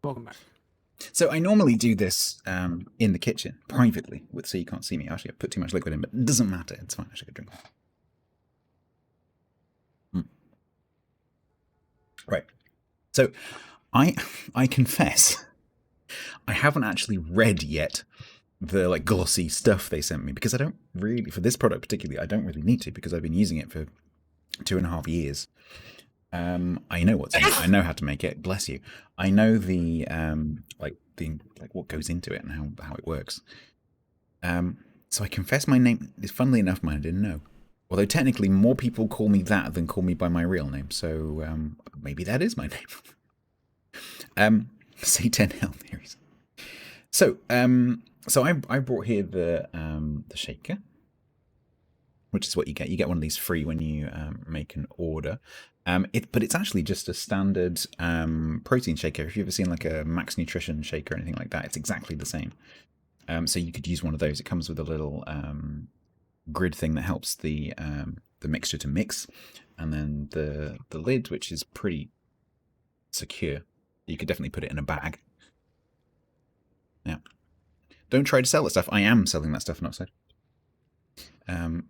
Welcome back. So I normally do this in the kitchen, privately, so you can't see me. Actually, I put too much liquid in, but it doesn't matter. It's fine. I should drink. Right. So I confess, I haven't actually read yet the glossy stuff they sent me, because I don't really, for this product particularly, I don't really need to, because I've been using it for 2.5 years. I know what's in it. I know how to make it. Bless you. I know the what goes into it and how it works. So I confess my name is, funnily enough, mine I didn't know. Although technically more people call me that than call me by my real name. So maybe that is my name. Say 10 Hell theories. So I brought here the shaker, which is what you get. You get one of these free when you make an order. But it's actually just a standard protein shaker. If you've ever seen like a Max Nutrition shaker or anything like that, it's exactly the same. So you could use one of those. It comes with a little grid thing that helps the mixture to mix, and then the lid, which is pretty secure. You could definitely put it in a bag. Now, don't try to sell that stuff. I am selling that stuff on Upside.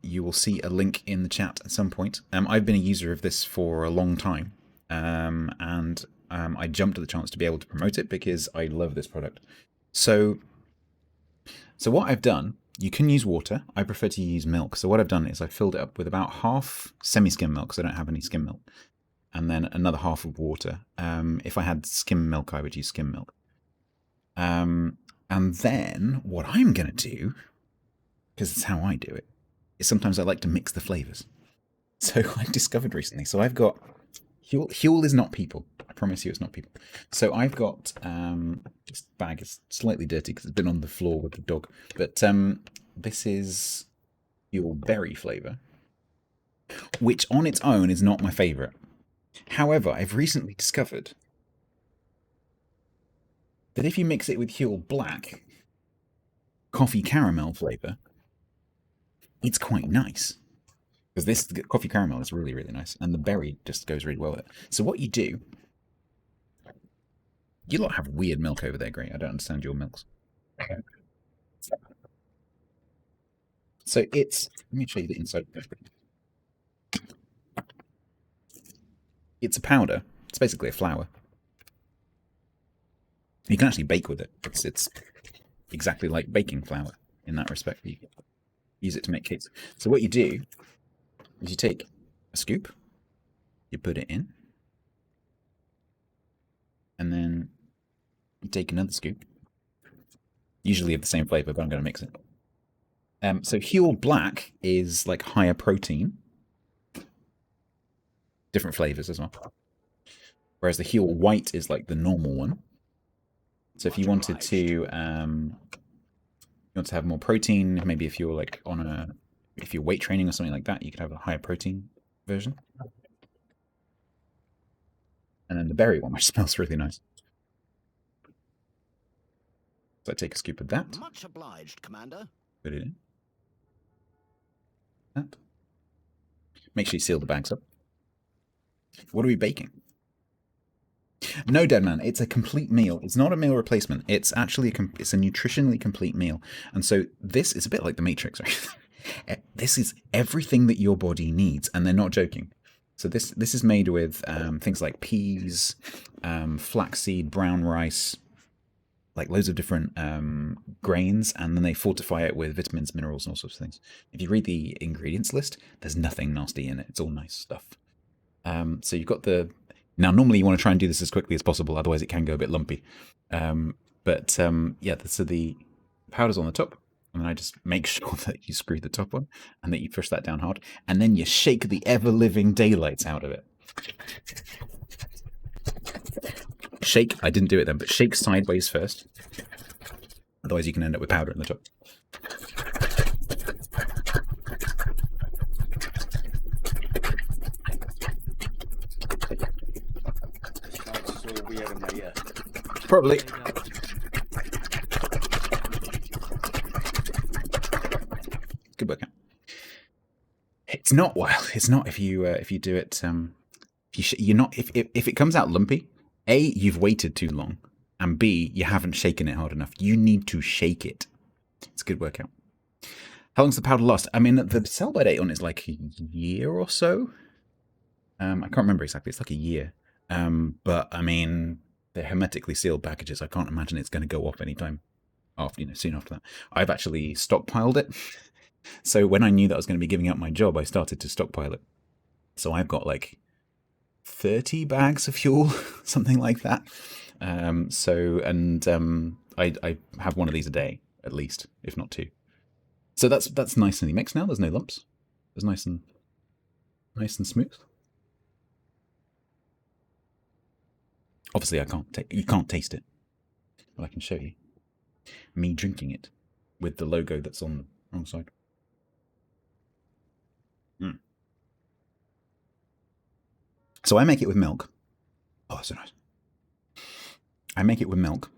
You will see a link in the chat at some point. I've been a user of this for a long time, and I jumped at the chance to be able to promote it because I love this product. So what I've done, you can use water. I prefer to use milk. So what I've done is I filled it up with about half semi-skim milk, because I don't have any skim milk, and then another half of water. If I had skim milk, I would use skim milk. And then what I'm going to do, because it's how I do it, is sometimes I like to mix the flavors. So I discovered recently. So I've got Huel is not people. I promise you, it's not people. So I've got this bag is slightly dirty because it's been on the floor with the dog. But this is Huel berry flavor, which on its own is not my favorite. However, I've recently discovered that if you mix it with Huel black coffee caramel flavor, it's quite nice. Because this coffee caramel is really, really nice. And the berry just goes really well with it. So what you do... You lot have weird milk over there, Gray. I don't understand your milks. So it's... Let me show you the inside. It's a powder. It's basically a flour. You can actually bake with it. It's exactly like baking flour in that respect. You use it to make cakes. So what you do is you take a scoop, you put it in, and then you take another scoop, usually of the same flavor, but I'm going to mix it. So Huel Black is like higher protein, different flavors as well. Whereas the Huel White is like the normal one. So if you wanted to, have more protein, maybe if you're like if you're weight training or something like that, you could have a higher protein version. And then the berry one, which smells really nice. So I take a scoop of that. Much obliged, Commander. Put it in. That. Make sure you seal the bags up. What are we baking? No, Deadman, it's a complete meal. It's not a meal replacement. It's actually it's a nutritionally complete meal. And so this is a bit like the Matrix, right? This is everything that your body needs, and they're not joking. So this is made with things like peas, flaxseed, brown rice, like loads of different grains, and then they fortify it with vitamins, minerals, and all sorts of things. If you read the ingredients list, there's nothing nasty in it. It's all nice stuff. So you've got the... Now, normally you want to try and do this as quickly as possible, otherwise it can go a bit lumpy. Yeah, so the powder's on the top, and then I just make sure that you screw the top on, and that you push that down hard, and then you shake the ever-living daylights out of it. Shake, I didn't do it then, but shake sideways first. Otherwise you can end up with powder in the top. Probably. Good work. It's not wild. It's not if you do it. You're not if it comes out lumpy. A, you've waited too long. and B, you haven't shaken it hard enough. You need to shake it. It's a good workout. How long's the powder last? I mean, the sell-by date on it is like a year or so. I can't remember exactly. It's like a year. But I mean, they're hermetically sealed packages. I can't imagine it's going to go off anytime after, soon after that. I've actually stockpiled it. So when I knew that I was going to be giving up my job, I started to stockpile it. So I've got like 30 bags of Huel, something like that. I have one of these a day at least, if not two. So that's nicely mixed now. There's no lumps. It's nice and smooth. Obviously, you can't taste it, but I can show you me drinking it with the logo that's on the wrong side. So I make it with milk. Oh, so nice. I make it with milk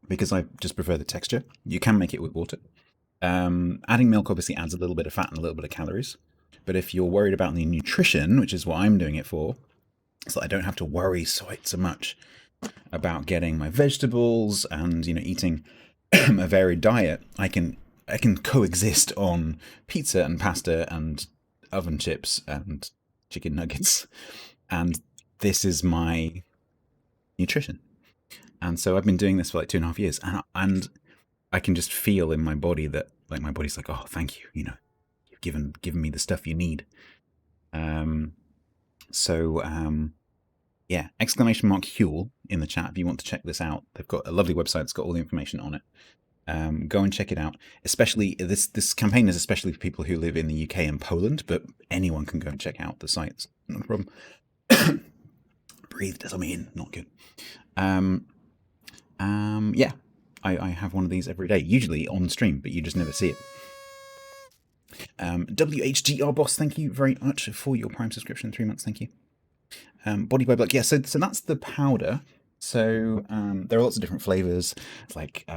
because I just prefer the texture. You can make it with water. Adding milk obviously adds a little bit of fat and a little bit of calories. But if you're worried about the nutrition, which is what I'm doing it for, so I don't have to worry so much about getting my vegetables and eating a varied diet, I can coexist on pizza and pasta and oven chips and chicken nuggets, and this is my nutrition. And so I've been doing this for like 2.5 years, and I can just feel in my body that like my body's like, oh, thank you, you've given me the stuff you need. Yeah, !Huel in the chat if you want to check this out. They've got a lovely website that's got all the information on it. Go and check it out. Especially this campaign is especially for people who live in the UK and Poland, but anyone can go and check out the site. It's not a problem. Breathe doesn't mean not good. Yeah, I have one of these every day, usually on stream, but you just never see it. WHGR Boss, thank you very much for your Prime subscription, 3 months. Thank you. Body by Black, yeah. So that's the powder. So there are lots of different flavors. It's like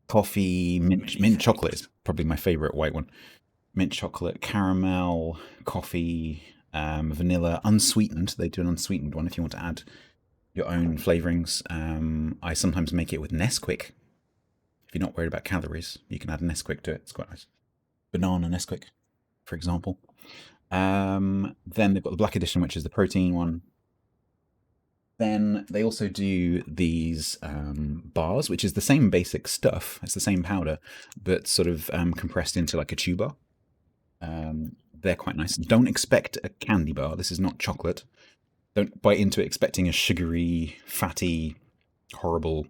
coffee, mint chocolate is probably my favorite white one. Mint chocolate, caramel, coffee, vanilla, unsweetened. They do an unsweetened one if you want to add your own flavorings. I sometimes make it with Nesquik. If you're not worried about calories, you can add Nesquik to it. It's quite nice. Banana Nesquik, for example. Then they've got the Black Edition, which is the protein one. Then they also do these bars, which is the same basic stuff. It's the same powder, but sort of compressed into like a chew bar. They're quite nice. Don't expect a candy bar. This is not chocolate. Don't bite into it expecting a sugary, fatty, horrible,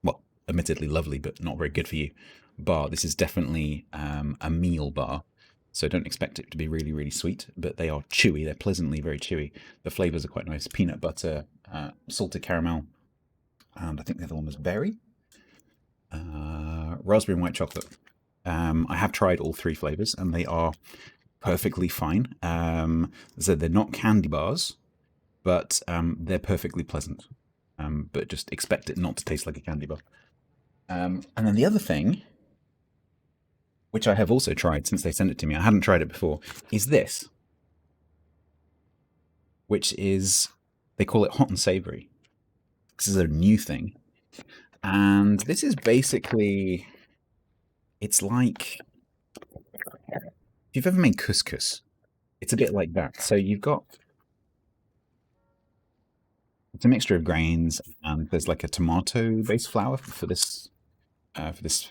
well, admittedly lovely, but not very good for you bar. This is definitely a meal bar. So don't expect it to be really, really sweet, but they are chewy. They're pleasantly very chewy. The flavors are quite nice. Peanut butter, salted caramel, and I think the other one was berry. Raspberry and white chocolate. I have tried all 3 flavors, and they are perfectly fine. So they're not candy bars, but they're perfectly pleasant. But just expect it not to taste like a candy bar. And then the other thing, which I have also tried since they sent it to me, I hadn't tried it before, is this, which is, they call it hot and savory. This is a new thing. And this is basically, it's like, if you've ever made couscous, it's a bit like that. So you've got, it's a mixture of grains, and there's like a tomato-based flour for this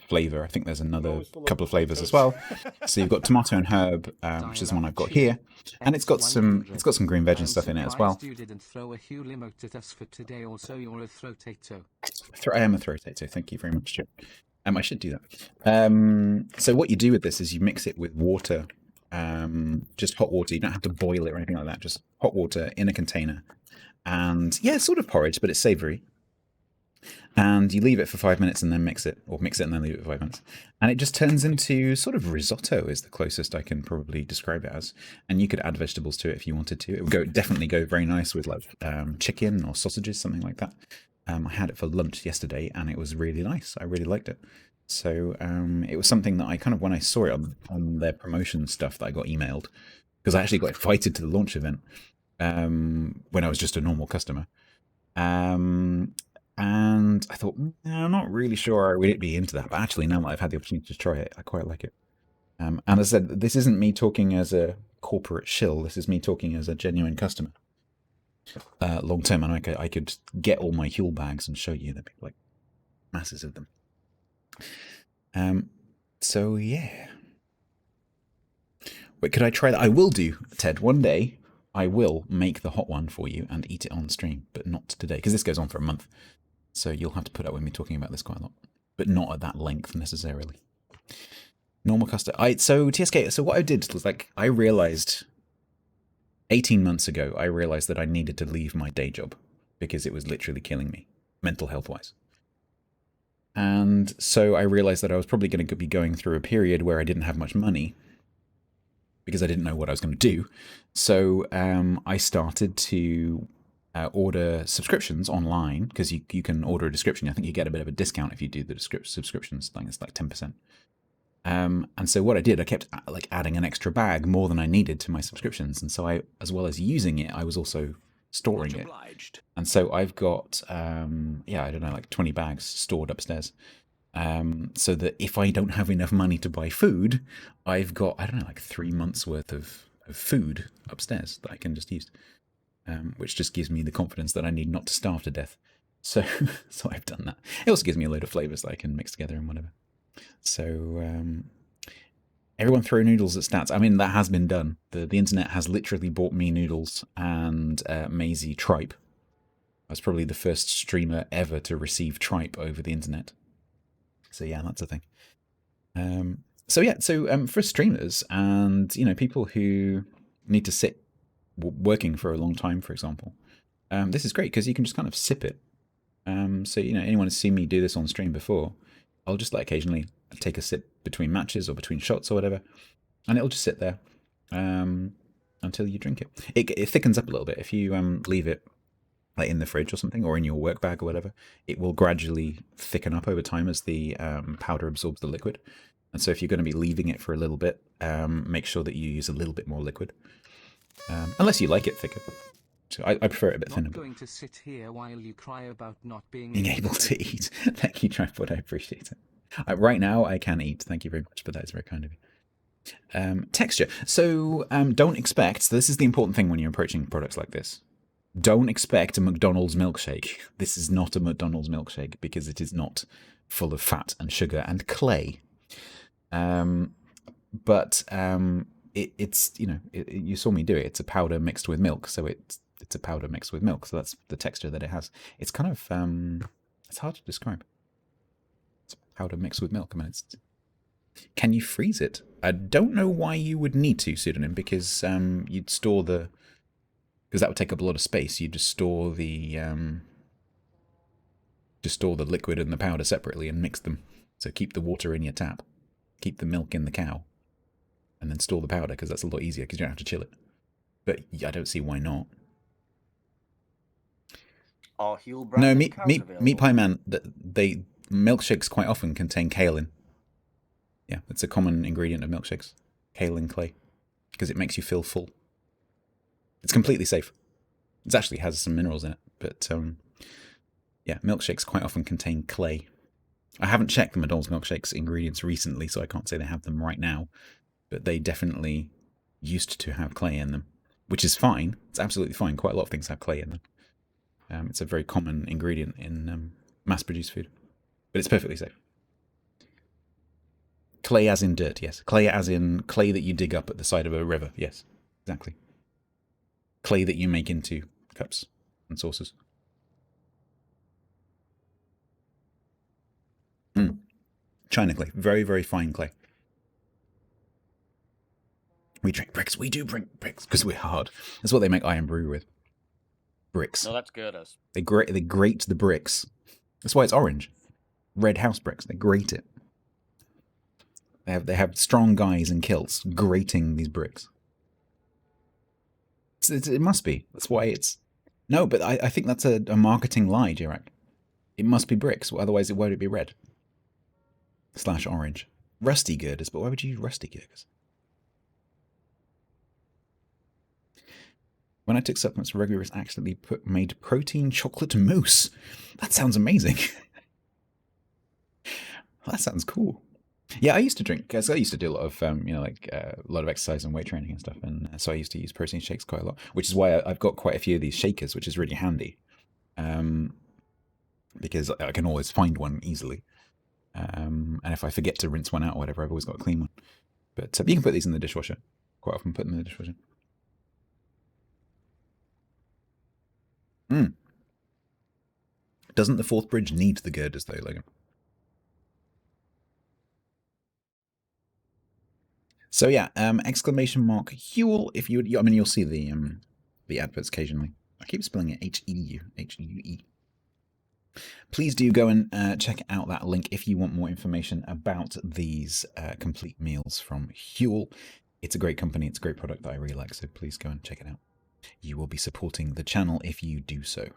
flavor. I think there's another couple of flavors as well. So you've got tomato and herb, which is the one I've got here, and it's got some green veg and stuff in it as well. You didn't throw a Huel emote at us for today. Also, you're a throtato. I am a throtato. Thank you very much, Jim. I should do that. So what you do with this is you mix it with water, just hot water. You don't have to boil it or anything like that. Just hot water in a container, and yeah, it's sort of porridge, but it's savory. And you leave it for 5 minutes and then mix it, or mix it and then leave it for 5 minutes. And it just turns into sort of risotto is the closest I can probably describe it as. And you could add vegetables to it if you wanted to. It would definitely go very nice with like chicken or sausages, something like that. I had it for lunch yesterday and it was really nice. I really liked it. So it was something that I kind of, when I saw it on their promotion stuff that I got emailed, because I actually got invited to the launch event when I was just a normal customer. And I thought, I'm not really sure I would be into that. But actually, now that I've had the opportunity to try it, I quite like it. And as I said, this isn't me talking as a corporate shill. This is me talking as a genuine customer. Long term, and I could get all my Huel bags and show you. There'd be like masses of them. So yeah. But could I try that? I will do, Ted. One day I will make the hot one for you and eat it on stream, but not today, because this goes on for a month. So you'll have to put up with me talking about this quite a lot, but not at that length necessarily. Normal custard. So TSK, so what I did was like, I realized 18 months ago, I realized that I needed to leave my day job because it was literally killing me, mental health wise. And so I realized that I was probably going to be going through a period where I didn't have much money because I didn't know what I was going to do. So I started to order subscriptions online, because you can order a description. I think you get a bit of a discount if you do the subscriptions. I think it's like 10%. And so what I did, I kept like adding an extra bag more than I needed to my subscriptions. And so I, as well as using it, I was also storing it. And so I've got, I don't know, like 20 bags stored upstairs. So that if I don't have enough money to buy food, I've got, I don't know, like 3 months worth of food upstairs that I can just use, which just gives me the confidence that I need not to starve to death. So, so I've done that. It also gives me a load of flavors that I can mix together and whatever. So, everyone throw noodles at Stats. I mean, that has been done. The internet has literally bought me noodles and Maisie tripe. I was probably the first streamer ever to receive tripe over the internet. So yeah, that's a thing. So for streamers and people who need to sit working for a long time, for example, this is great because you can just kind of sip it. So anyone has seen me do this on stream before, I'll just like occasionally take a sip between matches or between shots or whatever, and it'll just sit there until you drink it. It thickens up a little bit if you leave it like in the fridge or something, or in your work bag or whatever. It will gradually thicken up over time as the powder absorbs the liquid. And so if you're going to be leaving it for a little bit, make sure that you use a little bit more liquid, unless you like it thicker. So I prefer it a bit thinner. I'm going to sit here while you cry about not being able to eat. Thank you, Tripod. I appreciate it. Right now I can eat. Thank you very much, but that is very kind of you. Texture. So don't expect. So this is the important thing when you're approaching products like this. Don't expect a McDonald's milkshake. This is not a McDonald's milkshake because it is not full of fat and sugar and clay. But it's you saw me do it. It's a powder mixed with milk, so it's a powder mixed with milk. So that's the texture that it has. It's kind of it's hard to describe. It's powder mixed with milk. I mean, can you freeze it? I don't know why you would need to, Pseudonym, because you'd store the. Because that would take up a lot of space. You just store the liquid and the powder separately and mix them. So keep the water in your tap, keep the milk in the cow, and then store the powder because that's a lot easier because you don't have to chill it. But I don't see why not. Are Huel no, meat pie man. They milkshakes quite often contain kaolin. Yeah, it's a common ingredient of milkshakes, kaolin clay, because it makes you feel full. It's completely safe. It actually has some minerals in it, but yeah, milkshakes quite often contain clay. I haven't checked the McDonald's milkshakes ingredients recently, so I can't say they have them right now, but they definitely used to have clay in them, which is fine. It's absolutely fine. Quite a lot of things have clay in them. It's a very common ingredient in mass-produced food, but it's perfectly safe. Clay as in dirt, yes. Clay as in clay that you dig up at the side of a river, yes, exactly. Clay that you make into cups and saucers. China clay. Very, very fine clay. We drink bricks. We do drink bricks because we're hard. That's what they make iron brew with. Bricks. No, that's good. They grate the bricks. That's why it's orange. Red house bricks. They grate it. They have strong guys in kilts grating these bricks. It must be. That's why it's... No, but I think that's a marketing lie, Jirak. It must be bricks, otherwise it won't be red. / orange. Rusty girders, but why would you use rusty girders? When I took supplements, Regular's accidentally made protein chocolate mousse. That sounds amazing. That sounds cool. Yeah, I used to drink, because I used to do a lot of, a lot of exercise and weight training and stuff. And so I used to use protein shakes quite a lot, which is why I've got quite a few of these shakers, which is really handy. Because I can always find one easily. And if I forget to rinse one out or whatever, I've always got a clean one. But you can put these in the dishwasher. Quite often put them in the dishwasher. Doesn't the fourth bridge need the girders though, Logan? So yeah, exclamation mark Huel. If you, I mean, you'll see the adverts occasionally. I keep spelling it H-E-U-E. Please do go and check out that link if you want more information about these complete meals from Huel. It's a great company. It's a great product that I really like. So please go and check it out. You will be supporting the channel if you do so.